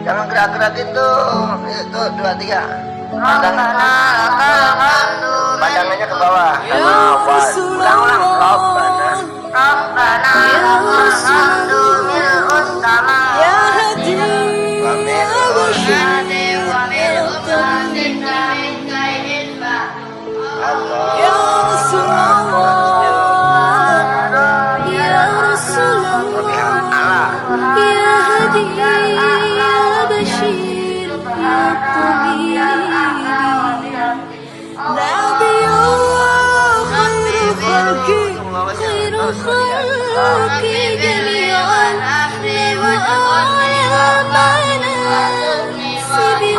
Jangan gerak-gerak itu 2, 3. Pandangannya ke bawah. Ulang-ulang. Rabbana alhamdu mil'us sama ya hadi wa mil'us hadi wa mil'us hadinna min kaidin ba ya Rasulullah ya Rasulullah ya hadi ya bashir ya tabib nabi Allah khairu khalqi khairu khalqi jami'an wa alamana sidi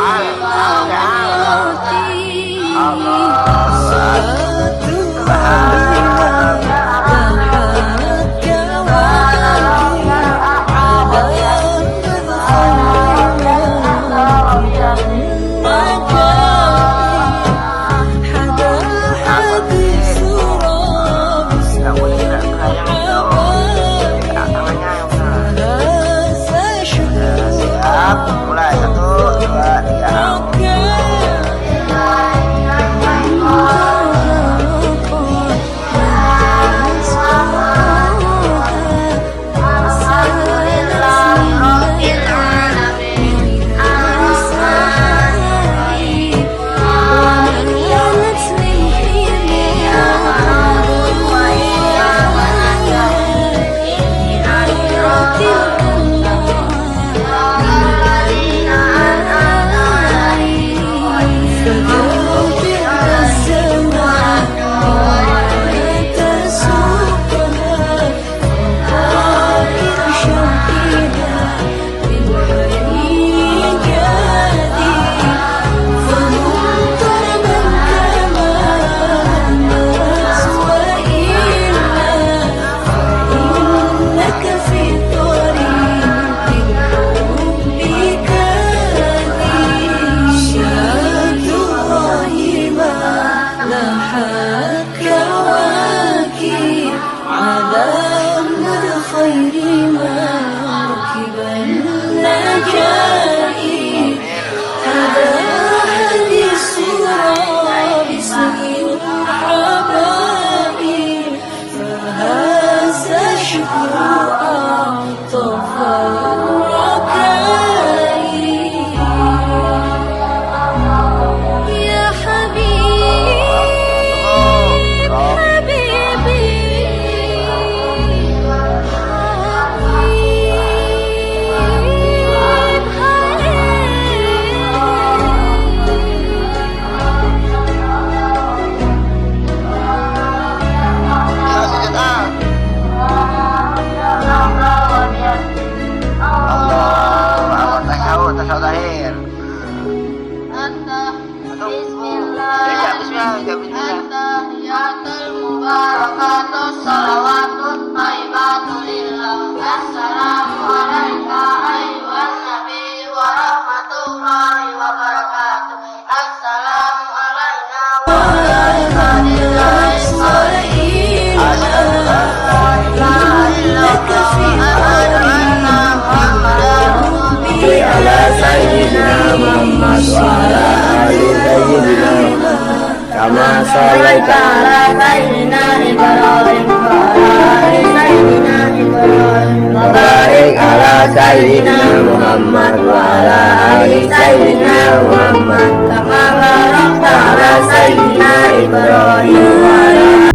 مركب النجائب هذا حديث باسم الحبائب فهذا شكر عطف الركائب يا حبيب حبيبي Tasawuf akhir. At-tahiyatul mubarakatus salawatut thayyibatul lillah. Assalamu alayka ayyuhan nabi wa rahmatullahi wa barakatuh. Assalamu alayna wa ala ibadillahi sholihin. لك في Ala sayyidina Muhammad wa ala ali sayyidina kama sallaita ala sayyidina Ibrahim wa ala ali sayyidina Ibrahim wa barik ala sayyidina Muhammad wa ala ali sayyidina Muhammad kama barakta ala sayyidina Ibrahim wa ala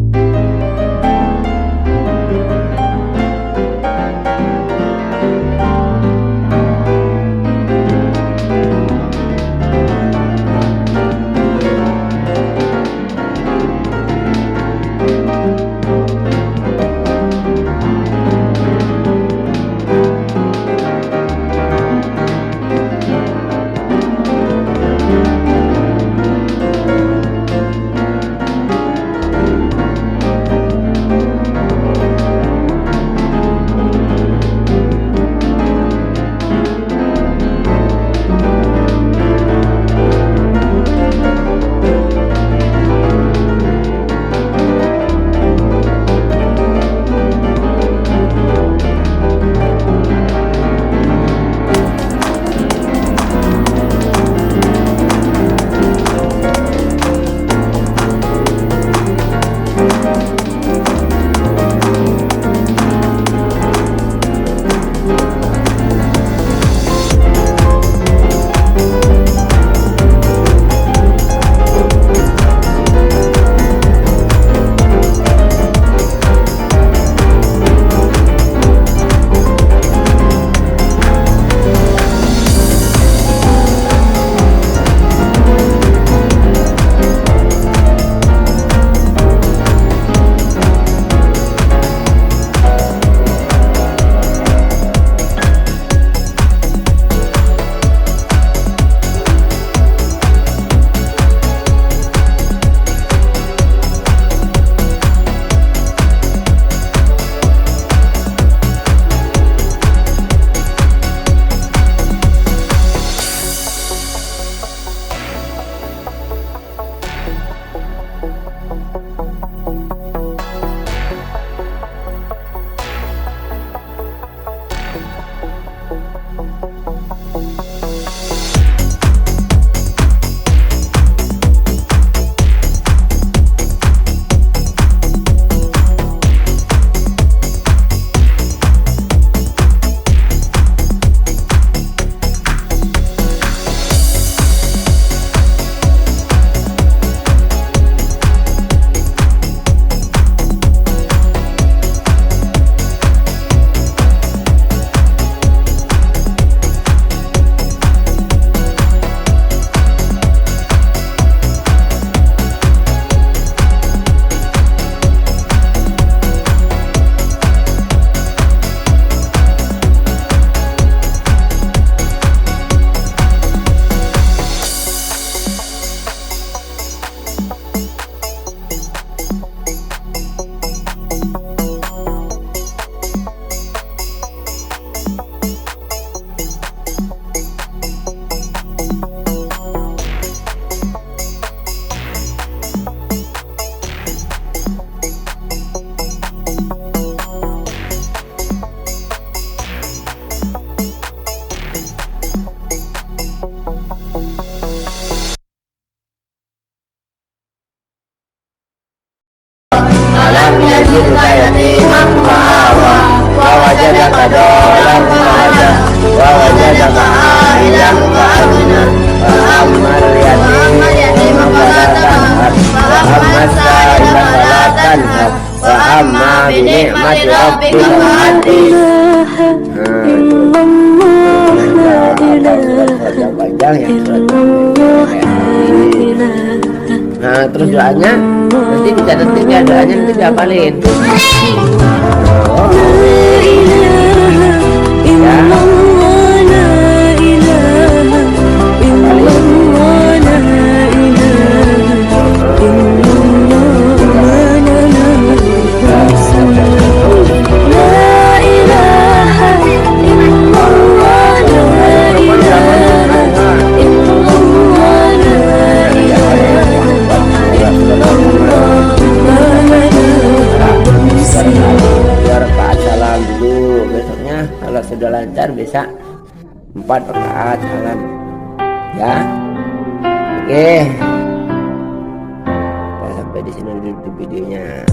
Yang panjang yang nah terus doanya nanti dicatat ya, doanya nanti dihafalin. Kalau sudah lancar bisa 4 rakaat salam ya. Oke, sampai di sini dulu videonya.